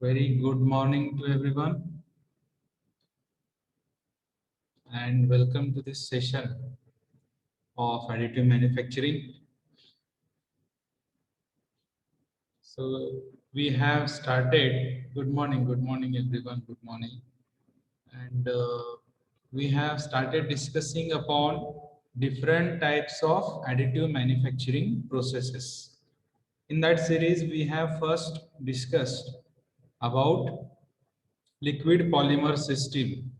Very good morning to everyone, and welcome to this session of additive manufacturing. So we have started. Good morning, everyone. Good morning, and we have started discussing upon different types of additive manufacturing processes. In that series, we have first discussed about liquid polymer system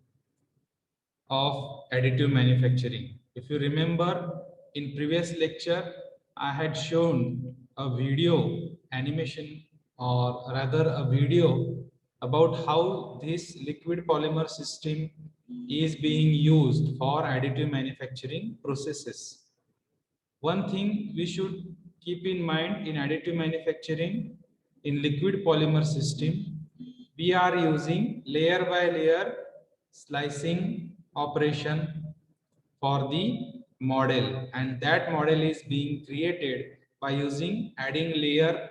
of additive manufacturing. If you remember, in previous lecture, I had shown a video animation, or rather a video about how this liquid polymer system is being used for additive manufacturing processes. One thing we should keep in mind in additive manufacturing, in liquid polymer system, we are using layer by layer slicing operation for the model, and that model is being created by using adding layer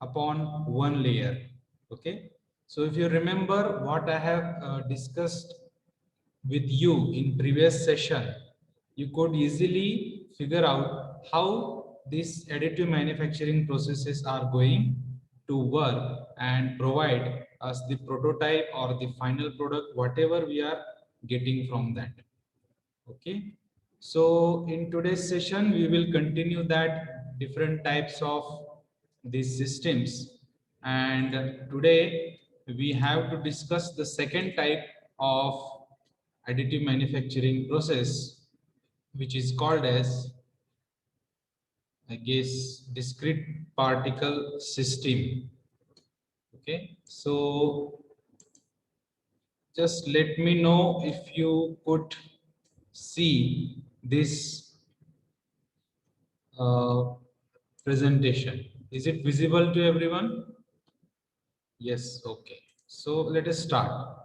upon one layer. Okay, so if you remember what I have discussed with you in previous session, you could easily figure out how these additive manufacturing processes are going to work and provide us the prototype or the final product, whatever we are getting from that. Okay, so in today's session we will continue that different types of these systems, and today we have to discuss the second type of additive manufacturing process, which is called as, I guess, discrete particle system. Okay, so just let me know if you could see this presentation. Is it visible to everyone? Yes, okay. So let us start.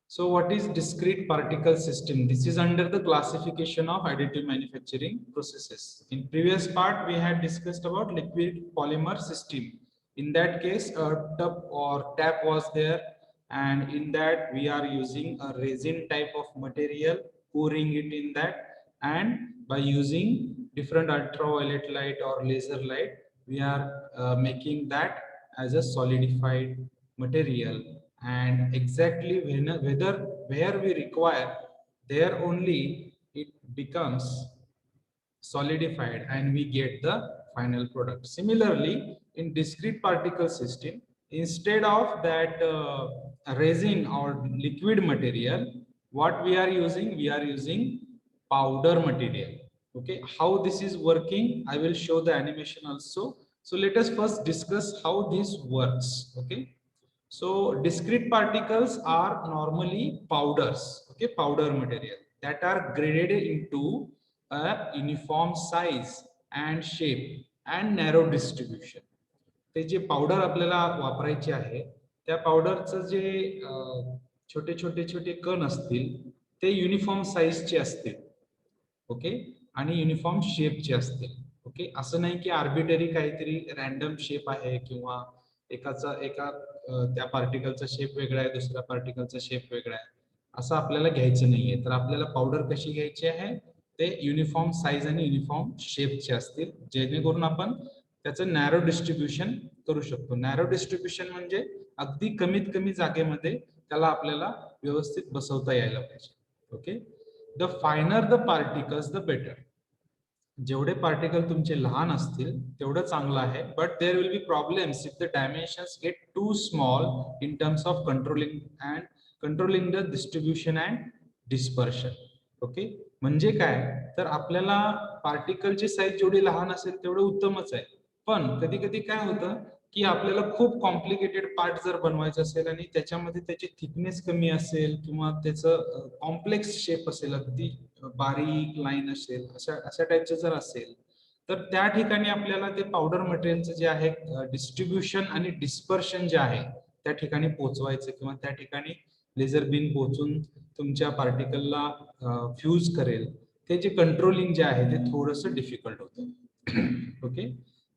So what is discrete particle system? This is under the classification of additive manufacturing processes. In previous part, we had discussed about liquid polymer system. In that case, a tub or tap was there, and in that we are using a resin type of material, pouring it in that, and by using different ultraviolet light or laser light, we are making that as a solidified material, and exactly whether where we require, there only it becomes solidified and we get the final product. Similarly, in discrete particle system, instead of that resin or liquid material, what we are using powder material. Okay, how this is working, I will show the animation also. So let us first discuss how this works. Okay, so discrete particles are normally powders, okay, powder material that are graded into a uniform size and shape and narrow distribution. ते जे powder आपल्याला वापरायचे आहे, त्या पावडरचं जे छोटे छोटे छोटे कण असतील ते युनिफॉर्म साईजचे असतील. ओके, आणि युनिफॉर्म शेपचे असतील. ओके, असं नाही की आर्बिटरी काहीतरी रॅन्डम शेप आहे किंवा एका त्या पार्टिकलचा शेप वेगळा आहे, दुसऱ्या पार्टिकलचा शेप वेगळा आहे, असं आपल्याला घ्यायचं नाहीये. तर आपल्याला पावडर कशी घ्यायची आहे, ते युनिफॉर्म साईज आणि युनिफॉर्म शेपचे असतील, जेणेकरून आपण त्याचं नॅरो डिस्ट्रीब्युशन करू शकतो. नॅरो डिस्ट्रीब्युशन म्हणजे अगदी कमीत कमी जागेमध्ये त्याला आपल्याला व्यवस्थित बसवता यायला पाहिजे. Okay, the finer the particles the better. जेवढे पार्टिकल तुमचे लहान असतील तेवढं चांगलं आहे, but there will be problems if the dimensions get too small in terms of controlling the distribution and dispersion. Okay, म्हणजे काय, तर आपल्याला पार्टिकलची साईज जेवढी लहान असेल तेवढं उत्तमच आहे. पण कधी कधी काय होतं की आपल्याला खूप कॉम्प्लिकेटेड पार्ट जर बनवायचं असेल आणि त्याच्यामध्ये त्याची थिकनेस कमी असेल किंवा त्याचं कॉम्प्लेक्स शेप असेल, अगदी बारीक लाईन असेल, अशा अशा टाईपचं जर असेल, तर त्या ठिकाणी आपल्याला ते पावडर मटेरियलचं जे आहे डिस्ट्रीब्युशन आणि डिस्पर्शन जे आहे त्या ठिकाणी पोहोचवायचं, किंवा त्या ठिकाणी लेझर बीन पोहोचून तुमच्या पार्टिकलला फ्यूज करेल, ते जे कंट्रोलिंग जे आहे ते थोडंसं डिफिकल्ट होतं. Okay,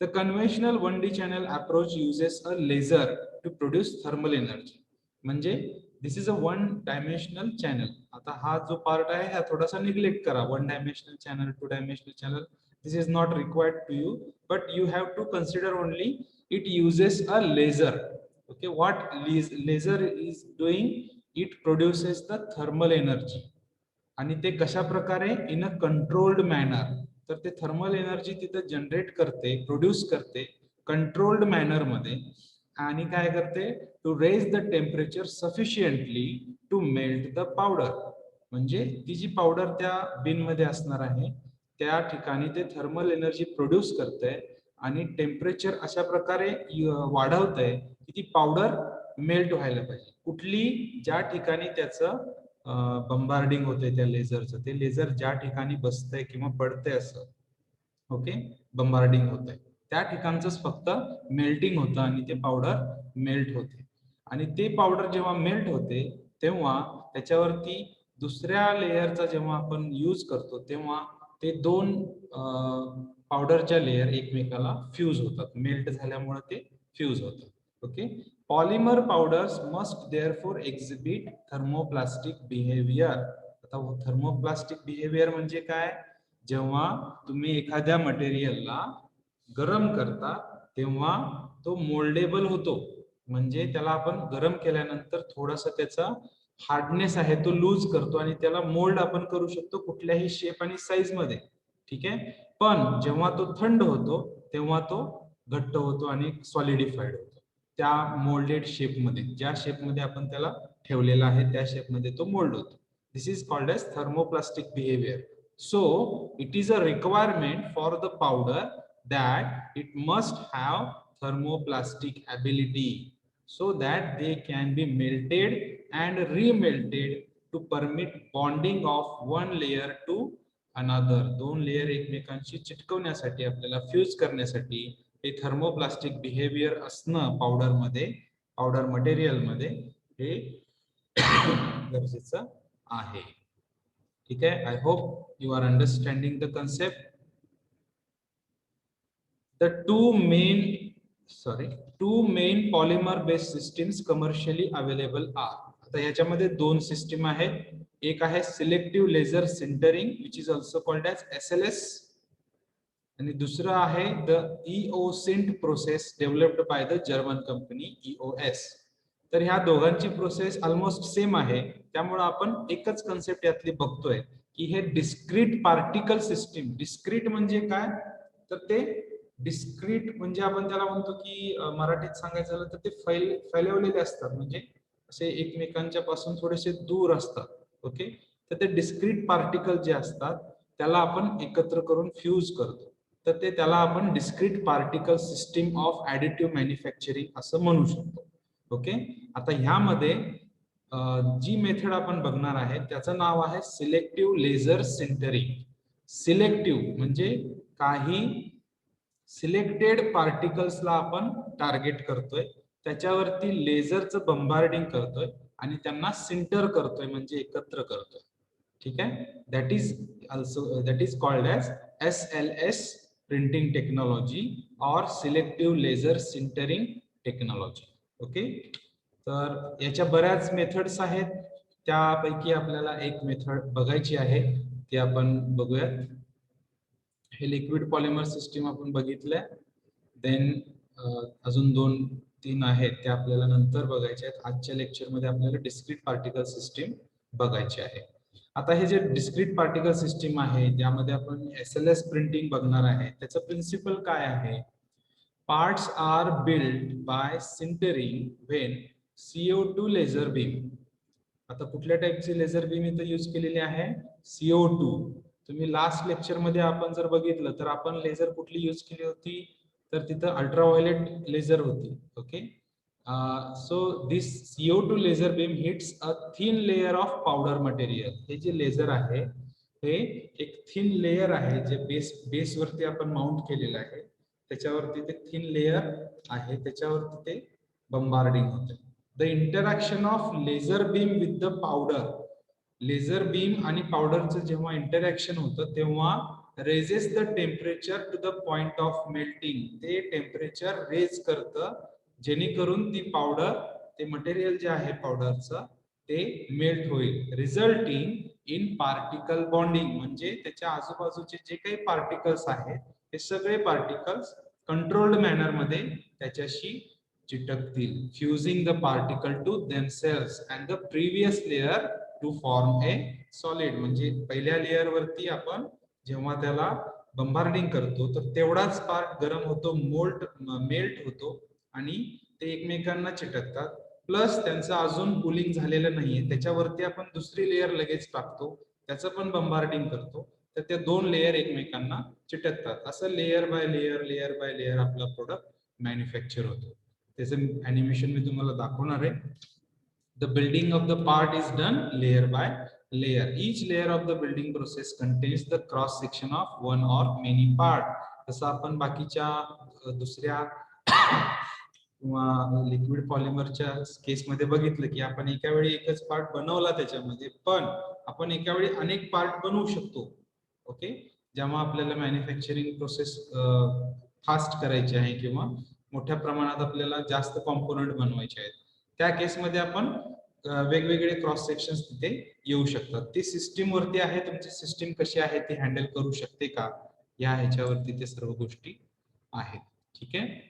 The conventional 1D channel approach uses a laser to produce thermal energy. म्हणजे this is a one dimensional channel. आता हा जो पार्ट आहे हा थोडासा निग्लेक्ट करा. 1 dimensional channel, 2 dimensional channel, this is not required to you, but you have to consider only it uses a laser. Okay, what laser is doing? It produces the thermal energy. आणि ते कशा प्रकारे? In a controlled manner. तर ते thermal energy तिथे generate करते, produce करते controlled manner मध्ये. आणि काय करते? To raise the temperature sufficiently to melt the powder. म्हणजे ती जी पावडर त्या बिन मध्ये असणार आहे त्या ठिकाणी ते थर्मल एनर्जी प्रोड्यूस करते आणि टेम्परेचर अशा प्रकारे वाढवते की ती पावडर मेल्ट व्हायला पाहिजे. कुठली? ज्या ठिकाणी त्याचं बंबार्डिंग होते त्या लेझरचं. ते लेझर ज्या ठिकाणी बसतंय किंवा पडतंय असं, ओके, बंबार्डिंग होतंय त्या ठिकाणच फक्त मेल्टिंग होतं आणि ते पावडर मेल्ट होते. आणि ते पावडर जेव्हा मेल्ट होते तेव्हा त्याच्यावरती दुसऱ्या लेयरचा जेव्हा आपण यूज करतो तेव्हा ते दोन पावडरच्या लेयर एकमेकाला फ्यूज होतात. मेल्ट झाल्यामुळे ते फ्यूज होतात. Okay. Polymer powders must therefore exhibit thermoplastic behaviour. आता थर्मोप्लास्टिक बिहेवियर म्हणजे काय? जेव्हा तुम्ही एखाद्या मटेरियलला गरम करता तेव्हा तो मोल्डेबल होतो. म्हणजे त्याला आपण गरम केल्यानंतर थोडासा त्याचा हार्डनेस आहे तो लूज करतो आणि त्याला मोल्ड आपण करू शकतो कुठल्याही शेप आणि साईज मध्ये. ठीक आहे. पण जेव्हा तो थंड होतो तेव्हा तो घट्ट होतो आणि सॉलिडिफाईड होतो त्या मोल्डेड शेप मध्ये. ज्या शेप मध्ये आपण त्याला ठेवलेला आहे त्या शेप मध्ये तो मोल्ड होतो. This is called as thermoplastic behaviour. So it is a requirement for the powder that it must have thermoplastic ability so that they can be melted and remelted to permit bonding of one layer to another. दोन layer एकमेकांशी चिटकवण्यासाठी आपल्याला fuse करण्यासाठी हे thermoplastic behaviour असणं पावडर मध्ये, powder material मध्ये हे गरजेचं आहे. ठीक आहे. I hope you are understanding the concept. The two main polymer based systems commercially available are. आता याच्यामध्ये दोन सिस्टीम आहेत. एक आहे selective laser sintering which is also called as SLS आणि दुसरं आहे the EOSINT process developed by the German company EOS. तर ह्या दोघांची प्रोसेस ऑलमोस्ट सेम आहे. त्यामुळे आपण एकच कन्सेप्ट यातली बघतोय की हे डिस्क्रीट पार्टिकल सिस्टीम. डिस्क्रीट म्हणजे काय? तर ते डिस्क्रीट म्हणजे आपण त्याला म्हणतो की मराठीत सांगायचं झालं तर ते फैलवलेले असतात. म्हणजे असे एकमेकांच्या पासून थोडेसे दूर असतात. ओके. तर ते डिस्क्रीट पार्टिकल जे असतात त्याला आपण एकत्र करून फ्यूज करतो. तर ते त्याला आपण discrete particle system of additive manufacturing असं म्हणू शकतो. ओके. आता ह्यामध्ये जी मेथड आपण बघणार आहे त्याचं नाव आहे सिलेक्टिव्ह लेझर सिंटरिंग. सिलेक्टिव्ह म्हणजे काही सिलेक्टेड पार्टिकल्सला आपण टार्गेट करतोय, त्याच्यावरती लेझरचं बंबार्डिंग करतोय आणि त्यांना सिंटर करतोय म्हणजे एकत्र करतोय. ठीक आहे. That is called as SLS printing technology और selective laser sintering technology. Okay. तर याच्या बऱ्याच मेथड्स आहेत. त्यापैकी आपल्याला एक मेथड बघायची आहे ती आपण बघूयात. हे लिक्विड पॉलिमर सिस्टीम आपण बघितलंय. देन अजून 2-3 आहेत त्या आपल्याला नंतर बघायचे आहेत. आजच्या लेक्चर मध्ये आपल्याला डिस्क्रीट पार्टिकल सिस्टीम बघायची आहे. आता हे जे डिस्क्रीट पार्टिकल सिस्टीम आहे त्यामध्ये आपण SLS प्रिंटिंग बघणार आहे. त्याचं प्रिन्सिपल काय आहे? Parts are built by sintering when CO2 laser beam. आता कुठल्या टाइपची लेझर बीम इथे यूज केलेली आहे? CO2. तुम्ही लास्ट लेक्चर मध्ये आपण जर बघितलं तर आपण लेझर कुठली यूज केली होती? तर तिथं अल्ट्राव्हायोलेट लेझर होती. Okay. So this CO2 laser beam hits a thin layer of powder material. हे जे लेझर आहे हे एक थिन लेयर आहे जे बेस वरती आपण माउंट केलेलं आहे. त्याच्यावरती ते थिन लेयर आहे त्याच्यावरती ते बंबार्डिंग होते. The interaction of laser beam with the powder. Laser beam आणि पावडरचं जेव्हा इंटरॅक्शन होतं तेव्हा raises the temperature to the point of melting. ते टेम्परेचर रेज करतं जेणेकरून ती पावडर, ते मटेरियल जे आहे पावडरचं ते मेल्ट होईल. रिझल्टिंग इन पार्टिकल बॉन्डिंग, म्हणजे त्याच्या आजूबाजूचे जे काही पार्टिकल्स आहेत ते सगळे पार्टिकल्स कंट्रोल्ड मॅनर मध्ये त्याच्याशी चिटकतील. Fusing the particle to themselves and the previous layer to form a solid. म्हणजे पहिल्या लेअर वरती आपण जेव्हा त्याला बंबार्डिंग करतो तर तेवढाच पार्ट गरम होतो, मेल्ट होतो आणि ते एकमेकांना चिटकतात. प्लस त्यांचं अजून कूलिंग झालेलं नाहीये, त्याच्यावरती आपण दुसरी लेअर लगेच टाकतो, त्याचं पण बंबार्डिंग करतो, तर त्या दोन लेअर एकमेकांना चिटकतात. असं लेअर बाय लेअर आपला प्रोडक्ट मॅन्युफॅक्चर होतो. त्याचं अॅनिमेशन मी तुम्हाला दाखवणार आहे. The building of the part is done layer by layer. Each layer of the building process contains the cross section of one or many part. जसं आपण बाकीच्या दुसऱ्या किंवा लिक्विड पॉलिमरच्या केसमध्ये बघितलं की आपण एका वेळी एकच पार्ट बनवला त्याच्यामध्ये, पण आपण एका वेळी अनेक पार्ट बनवू शकतो. ओके, जेव्हा आपल्याला मॅन्युफॅक्चरिंग प्रोसेस फास्ट करायची आहे किंवा मोठ्या प्रमाणात आपल्याला जास्त कॉम्पोनंट बनवायचे आहेत, त्या केसमध्ये आपण वेगवेगळे क्रॉस सेक्शन्स तिथे येऊ शकतात. ती सिस्टीम वरती आहे, तुमची सिस्टीम कशी आहे ती हँडल करू शकते का, या ह्याच्यावरती ते सर्व गोष्टी आहेत. ठीक आहे.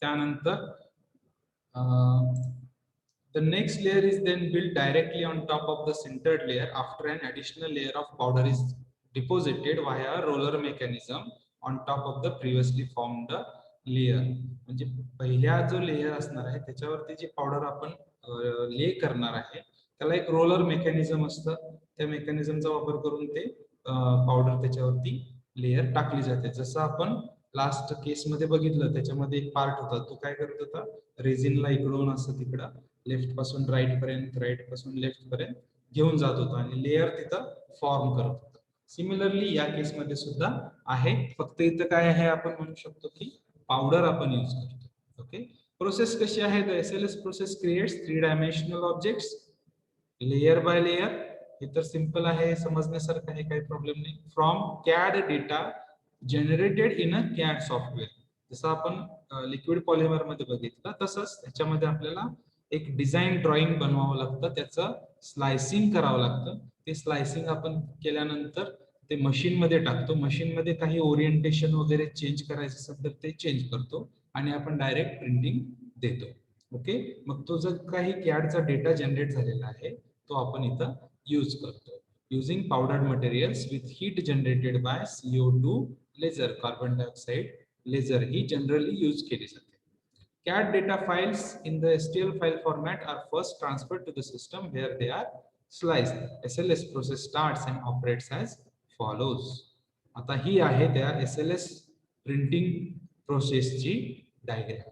त्यानंतर the next layer is then built directly on top of the sintered layer after an additional layer of powder is deposited via a roller mechanism on top of the previously formed layer. म्हणजे पहिल्या जो layer असणार आहे त्याच्यावरती जी powder आपण ले करणार आहे त्याला एक रोलर मेकॅनिझम असतं, त्या मेकॅनिझमचा वापर करून ते पावडर त्याच्यावरती लेयर टाकली जाते. जसं आपण लास्ट केस मध्ये बघितलं, त्याच्यामध्ये एक पार्ट होता, तो काय करत होता, रेझिनला इकडून असं तिकडं लेफ्ट पासून राईट पर्यंत, राईट पासून लेफ्ट पर्यंत घेऊन जात होता आणि लेयर तिथं फॉर्म करत होता. सिमिलरली या केस मध्ये सुद्धा आहे, फक्त इथं काय आहे आपण म्हणू शकतो की पावडर आपण यूज करतो. ओके, प्रोसेस कशी आहे, the SLS process creates 3 dimensional objects layer by layer. हे तर सिंपल आहे, समजण्यासारखं आहे, काही प्रॉब्लेम नाही. From CAD data generated in a CAD software. जसं आपण लिक्विड पॉलिमर मध्ये बघितलं तसंच त्याच्यामध्ये आपल्याला एक डिझाईन ड्रॉइंग बनवावं लागतं, त्याचं स्लायसिंग करावं लागतं. ते स्लायसिंग आपण केल्यानंतर ते मशीन मध्ये टाकतो, मशीन मध्ये काही ओरिएंटेशन वगैरे चेंज करायचं असेल तर ते चेंज करतो आणि आपण डायरेक्ट प्रिंटिंग देतो. ओके, मग तो जो काही कॅडचा डेटा जनरेट झालेला आहे तो आपण इथं यूज करतो. Using powdered materials with heat generated by CO2 laser, carbon dioxide laser ही जनरली यूज केली जाते. CAD data files in the STL file format are first transferred to the system where they are sliced. SLS process starts and operates as follows. आता ही आहे त्या SLS printing प्रोसेसची diagram,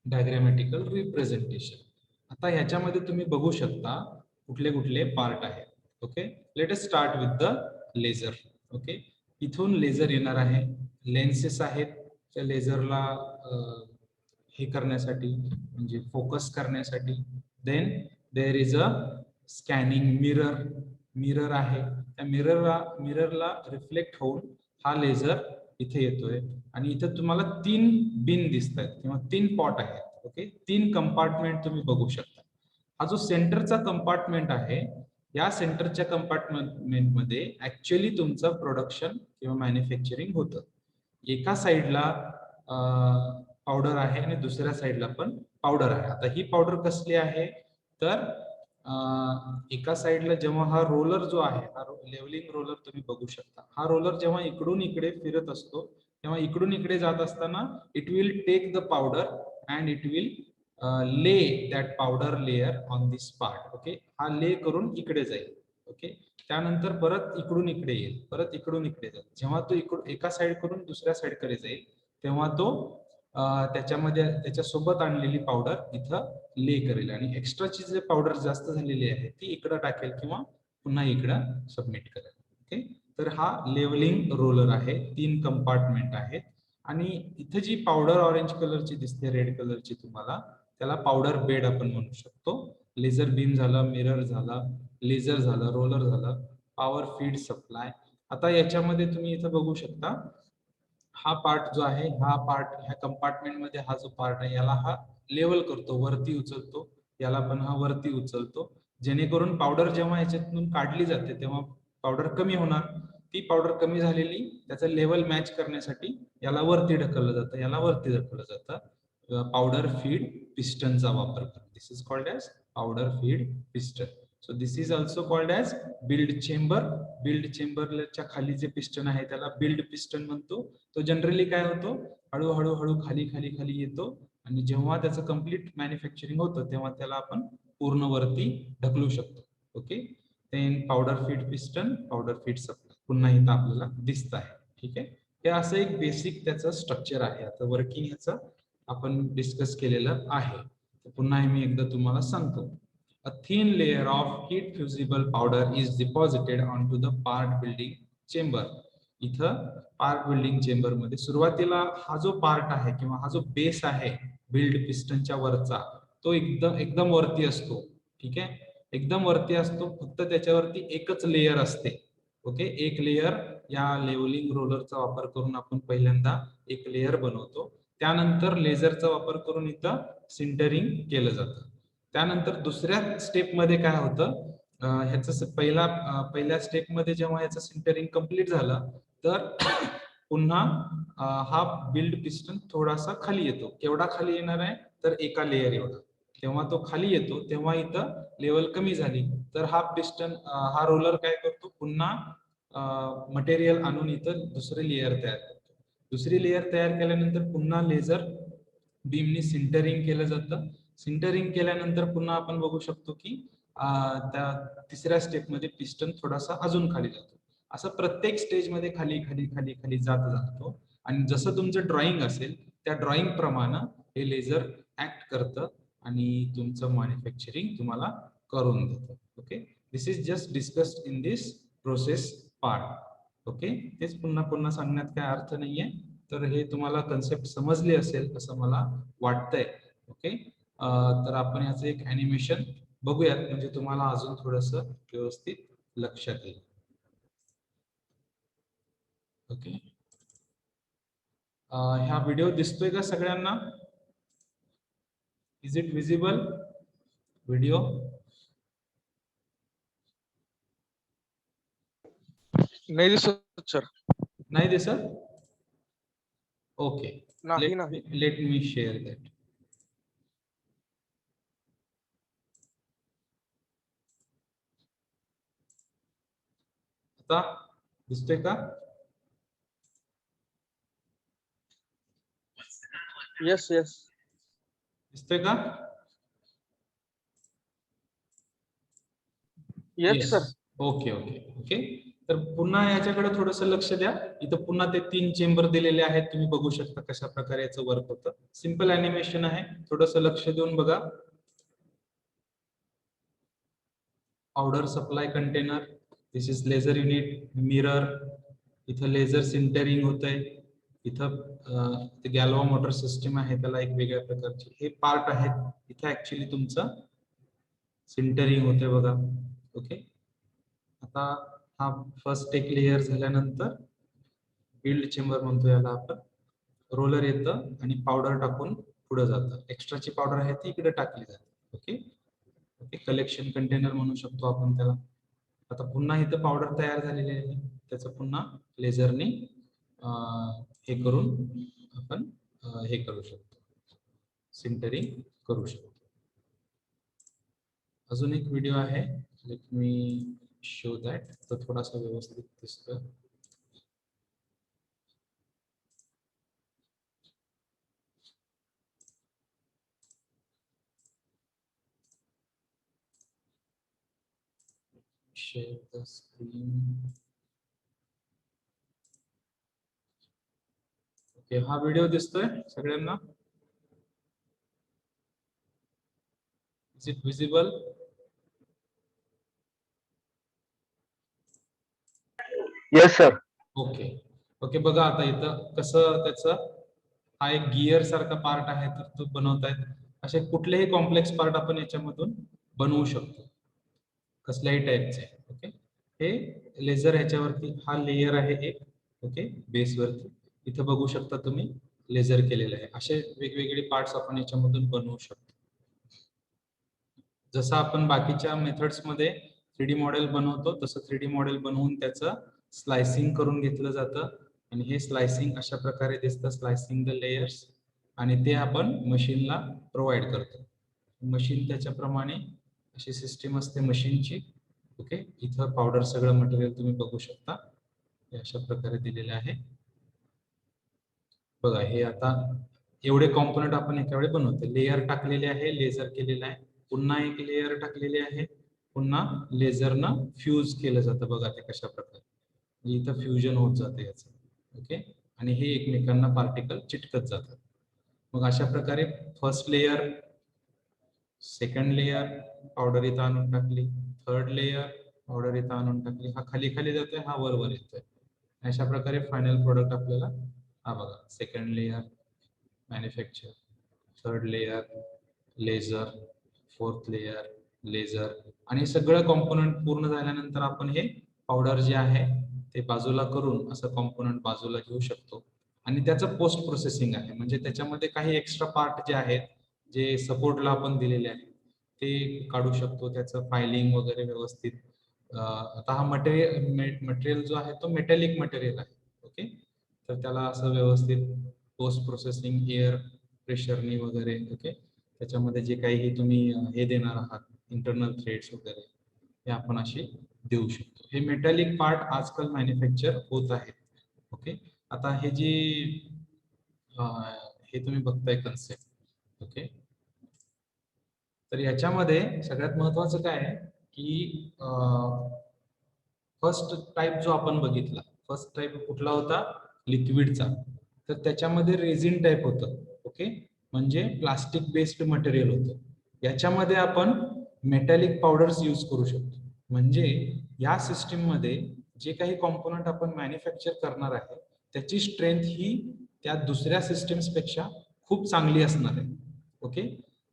डायग्रामॅटिकल representation. आता ह्याच्यामध्ये तुम्ही बघू शकता कुठले कुठले पार्ट आहेत. Okay, let us start with the laser. Okay, इथून लेझर येणार आहे, लेन्सेस आहेत त्या लेझरला हे करण्यासाठी म्हणजे फोकस करण्यासाठी. Then there is a scanning mirror, mirror आहे, त्या मिररला रिफ्लेक्ट होऊन हा लेझर इथे येतोय आणि इथे तुम्हाला 3 बिन दिसत आहेत किंवा 3 पॉट आहेत. ओके, 3 कंपार्टमेंट तुम्ही बघू शकता. हा जो सेंटरचा कंपार्टमेंट आहे, या सेंटरच्या कंपार्टमेंट मध्ये ऍक्च्युअली तुमचं प्रोडक्शन किंवा मॅन्युफॅक्चरिंग होतं. एका साइडला पावडर आहे आणि दुसऱ्या साइडला पण पावडर आहे. आता ही पावडर कसली आहे तर एका साइडला जेव्हा हा रोलर जो आहे, हा लेवलिंग रोलर तुम्ही बघू शकता, हा रोलर जेव्हा इकडून इकडे फिरत असतो तेव्हा इकडून इकडे जात असताना it will take the powder and it will lay that powder layer on this part. Okay, हा ले करून इकडे जाईल. ओके, त्यानंतर परत इकडून इकडे येईल, परत इकडून इकडे जाईल. जेव्हा तो इकडून एका साइड करून दुसऱ्या साइड कडे जाईल तेव्हा तो त्याच्यामध्ये त्याच्यासोबत आणलेली पावडर इथं ले करेल आणि एक्स्ट्राची जे पावडर जास्त झालेली आहे ती इकडं टाकेल किंवा पुन्हा इकडं सबमिट करेल. ओके, तर हा लेवलिंग रोलर आहे, 3 कंपार्टमेंट आहेत आणि इथं जी पावडर ऑरेंज कलरची दिसते, रेड कलरची तुम्हाला, त्याला पावडर बेड आपण म्हणू शकतो. लेझर बीम झाला, मिरर झाला, लेझर झाला, रोलर झाला, पॉवर फीड सप्लाय. आता याच्यामध्ये तुम्ही इथं बघू शकता, हा पार्ट जो आहे, हा पार्ट ह्या कंपार्टमेंट मध्ये हा जो पार्ट आहे याला हा लेवल करतो, वरती उचलतो, याला पण हा वरती उचलतो, जेणेकरून पावडर जेव्हा याच्यातून काढली जाते तेव्हा पावडर कमी होणार. ती पावडर कमी झालेली त्याचं लेवल मॅच करण्यासाठी याला वरती ढकललं जातं, याला वरती ढकललं जातं पावडर फीड पिस्टनचा वापर करून. This is called as powder feed piston. So this is also called as build chamber. Build चेंबरच्या खाली जे पिस्टन आहे त्याला बिल्ड पिस्टन म्हणतो. तो जनरली काय होतो, हळूहळू हळू खाली खाली खाली येतो आणि जेव्हा त्याचं कम्प्लीट मॅन्युफॅक्चरिंग होतं तेव्हा त्याला आपण पूर्ण वरती ढकलू शकतो. Okay, then powder feed piston, powder feed supply पुन्हा इथं आपल्याला दिसत आहे. ठीक आहे, हे असं एक बेसिक त्याचं स्ट्रक्चर आहे. आता वर्किंग ह्याचं आपण डिस्कस केलेलं आहे. पुन्हा मी एकदा तुम्हाला सांगतो. A thin layer of heat fusible powder is deposited onto the part building chamber. इथं पार्ट बिल्डिंग चेंबर मध्ये सुरुवातीला हा जो पार्ट आहे किंवा हा जो बेस आहे बिल्ड पिस्टनच्या वरचा, तो एकदम एकदम वरती असतो. ठीक आहे, एकदम वरती असतो, फक्त त्याच्यावरती एकच लेयर असते. ओके, एक लेयर या लेवलिंग रोलरचा वापर करून आपण पहिल्यांदा एक लेयर बनवतो. त्यानंतर लेझरचा वापर करून इथं सिंटरिंग केलं जातं. त्यानंतर दुसऱ्या स्टेप मध्ये काय होतं, ह्याचं पहिल्या स्टेप मध्ये जेव्हा ह्याचं सिंटरिंग कम्प्लीट झालं तर पुन्हा हा बिल्ड पिस्टन थोडासा खाली येतो. केवढा खाली येणार आहे तर एका लेयर एवढा. तेव्हा तो खाली येतो तेव्हा इथं लेवल कमी झाली तर हा पिस्टन हा रोलर काय करतो, पुन्हा मटेरियल आणून इथं दुसरी लेयर तयार करतो. दुसरी लेयर तयार केल्यानंतर पुन्हा लेझर बीमनी सिंटरिंग केलं जातं. सिंटरिंग केल्यानंतर पुन्हा आपण बघू शकतो की त्या तिसऱ्या स्टेप मध्ये पिस्टन थोडासा अजून खाली जातो. असं प्रत्येक स्टेज मध्ये खाली खाली खाली खाली जात जातो आणि जसं तुमचं ड्रॉइंग असेल त्या ड्रॉइंग प्रमाणे हे लेझर ऍक्ट करतं आणि तुमचं मॅन्युफॅक्चरिंग तुम्हाला करून देतं. Okay, this is just discussed in this process part. Okay, तेच पुन्हा पुन्हा सांगण्यात काय अर्थ नाहीये. तर हे तुम्हाला कन्सेप्ट समजली असेल असं मला वाटतंय. ओके, तर आपण याचं एक ॲनिमेशन बघूयात म्हणजे तुम्हाला अजून थोडस व्यवस्थित लक्षात येईल. ओके, हा व्हिडिओ दिसतोय का सगळ्यांना? Is it visible video? नाही दिसत सर. नाही दिसत? ओके, नाही नाही. Let me share that. आता दिसतोय का? Yes yes. दिसतोय का? Yes sir. Okay okay okay, तर पुन्हा याच्याकडे थोडस लक्ष द्या. इथं पुन्हा ते 3 चेंबर दिलेले आहेत, तुम्ही बघू शकता कशा प्रकारे याचं वर्क होतं. सिंपल ॲनिमेशन आहे, थोडस लक्ष देऊन बघा. Powder supply container, this is laser unit, mirror, इथं लेझर सिंटरिंग होतंय, इथं गॅल्वा मोटर सिस्टम आहे त्याला एक वेगळ्या प्रकारची, हे पार्ट आहेत. इथं ऍक्च्युली तुमचं सिंटरिंग होते बघा. ओके, आता हा फर्स्ट एक लेयर झाल्यानंतर बिल्ड चेंबर म्हणतो याला आपण, रोलर येतं आणि पावडर टाकून पुढे जातं. एक्स्ट्राची पावडर आहे ती इकडे टाकली जाते. ओके ओके, कलेक्शन कंटेनर म्हणू शकतो आपण त्याला. आता पुन्हा इथं पावडर तयार झालेली आहे, त्याचं पुन्हा लेझरने हे करून आपण हे करू शकतो, सिंटरिंग करू शकतो. अजून एक व्हिडिओ आहे, लेट मी शो दॅट, तो थोडासा व्यवस्थित दिसतोय. Share the screen. ओके, हा व्हिडिओ दिसतोय सगळ्यांना? Is it visible? Yes sir. Okay okay, बघा आता इथं कसं त्याचं, हा एक गिअर सारखा पार्ट आहे तर तो बनवतायत. असे कुठलेही कॉम्प्लेक्स पार्ट आपण याच्यामधून बनवू शकतो, कसल्याही टाईपचे. ओके, हे लेझर ह्याच्यावरती हा लेयर आहे एक, ओके, बेसवरती. इथं बघू शकता तुम्ही लेझर केलेलं आहे. असे वेगवेगळे पार्ट्स आपण याच्यामधून बनवू शकतो. जसं आपण बाकीच्या मेथड्समध्ये 3D मॉडेल बनवतो तसं 3D मॉडेल बनवून त्याचं स्लायसिंग करून घेतलं जातं आणि हे स्लायसिंग अशा प्रकारे दिसतं, स्लायसिंग द लेयर्स, आणि ते आपण मशीनला प्रोव्हाइड करतो. मशीन त्याच्याप्रमाणे अशी सिस्टीम असते मशीनची. ओके, इथं पावडर सगळं मटेरियल तुम्ही बघू शकता, हे अशा प्रकारे दिलेले आहे. बघा, हे आता एवढे कॉम्पोनंट आपण एका वेळी बनवतो. लेयर टाकलेले आहे, लेझर केलेला आहे, पुन्हा एक लेयर टाकलेली आहे, पुन्हा लेझरनं फ्यूज केलं जातं. बघा ते कशा प्रकारे इथं फ्युजन होत जाते याचं. ओके, आणि हे एकमेकांना पार्टिकल चिटकत जातात. मग अशा प्रकारे first layer, second layer powder इथं आणून टाकली, थर्ड लेयर पावडर इथं आणून टाकली, हा खाली खाली जातोय, हा वर वर येतोय. अशा प्रकारे फायनल प्रोडक्ट आपल्याला, हा बघा, second layer manufacture, third layer laser, fourth layer laser, आणि सगळं कॉम्पोनंट पूर्ण झाल्यानंतर आपण हे पावडर जे आहे ते बाजूला करून असं कॉम्पोनंट बाजूला घेऊ शकतो. आणि त्याचं पोस्ट प्रोसेसिंग आहे, म्हणजे त्याच्यामध्ये काही एक्स्ट्रा पार्ट जे आहेत जे सपोर्टला आपण दिलेले आहेत ते काढू शकतो, त्याचं फायलिंग वगैरे व्यवस्थित. आता हा मटेरियल जो आहे तो मेटॅलिक मटेरियल आहे. ओके, तर त्याला असं व्यवस्थित पोस्ट प्रोसेसिंग एअर प्रेशरनी वगैरे, ओके, त्याच्यामध्ये जे काही तुम्ही हे देणार आहात इंटरनल थ्रेड्स वगैरे, हे आपण असे देऊ शकतो. हे मेटॅलिक पार्ट आजकाल मॅन्युफॅक्चर होत आहेत. ओके, आता हे जे हे तुम्ही बघताय कन्सेप्ट, ओके, तर याच्यामध्ये सगळ्यात महत्वाचं काय आहे की फर्स्ट टाईप जो आपण बघितला, फर्स्ट टाईप कुठला होता, लिक्विडचा. तर त्याच्यामध्ये रेझिन टाईप होतं. ओके, म्हणजे प्लास्टिक बेस्ड मटेरियल होतं. याच्यामध्ये आपण मेटॅलिक पावडर्स यूज करू शकतो. म्हणजे या सिस्टीम मध्ये जे काही कॉम्पोनंट आपण मॅन्युफॅक्चर करणार आहे त्याची स्ट्रेंथ ही त्या दुसऱ्या सिस्टीम्स पेक्षा खूप चांगली असणार आहे. ओके,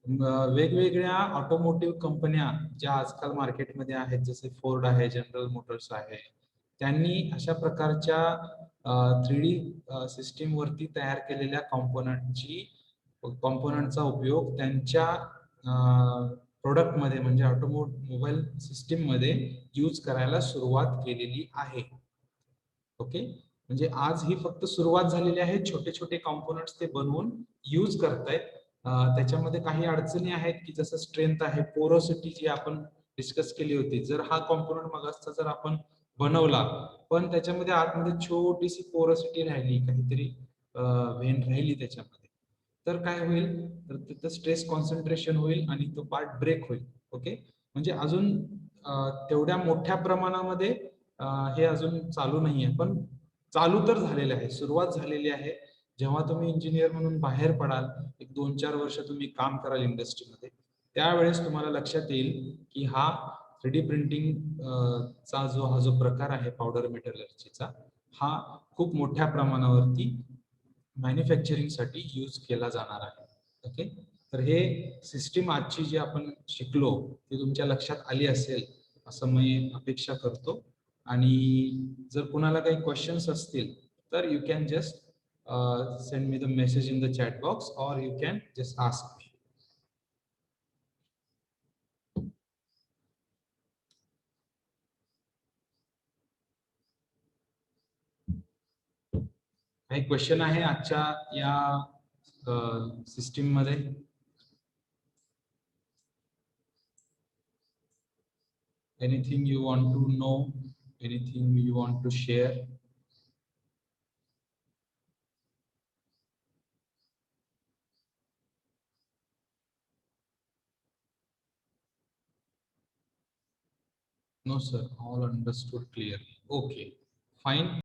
वेगवेगळ्या ऑटोमोटिव्ह कंपन्या ज्या आजकाल मार्केटमध्ये आहेत, जसे फोर्ड आहे, जनरल मोटर्स आहे, त्यांनी अशा प्रकारच्या 3D सिस्टीम वरती तयार केलेल्या कॉम्पोनंटचा उपयोग त्यांच्या प्रोडक्ट मध्ये म्हणजे ऑटोमोबाईल सिस्टीम मध्ये यूज करायला सुरुवात केलेली आहे. ओके, म्हणजे आज ही फक्त सुरुवात झालेली आहे, छोटे छोटे कॉम्पोनंट्स ते बनवून यूज करतायत. त्याच्यामध्ये काही अडचणी आहेत की जसं स्ट्रेंथ आहे, पोरोसिटी जी आपण डिस्कस केली होती. जर हा कॉम्पोनंट मगाचा जर आपण बनवला पण त्याच्यामध्ये आतमध्ये छोटीशी पोरोसिटी राहिली, काहीतरी व्हेन राहिली त्याच्यामध्ये, तर काय होईल, तर तिथं स्ट्रेस कॉन्सन्ट्रेशन होईल आणि तो पार्ट ब्रेक होईल. ओके, म्हणजे अजून तेवढ्या मोठ्या प्रमाणामध्ये हे अजून चालू नाहीये, पण चालू तर झालेलं आहे, सुरुवात झालेली आहे. जेव्हा तुम्ही इंजिनियर म्हणून बाहेर पडाल, एक 2-4 वर्ष तुम्ही काम कराल इंडस्ट्रीमध्ये, त्यावेळेस तुम्हाला लक्षात येईल की हा 3D प्रिंटिंग हा जो प्रकार आहे पावडर मेटलर्जीचा, हा खूप मोठ्या प्रमाणावरती मॅन्युफॅक्चरिंग साठी यूज केला जाणार आहे. ओके, तर हे सिस्टीम आजची जी आपण शिकलो ती तुमच्या लक्षात आली असेल असं मी अपेक्षा करतो. आणि जर कुणाला काही क्वेश्चन्स असतील तर you can just send me the message in the chat box or you can just ask me. काही क्वेश्चन आहे आजच्या या सिस्टीम मध्ये? Anything you want to know, anything you want to share? No sir, all understood clearly. Okay, fine.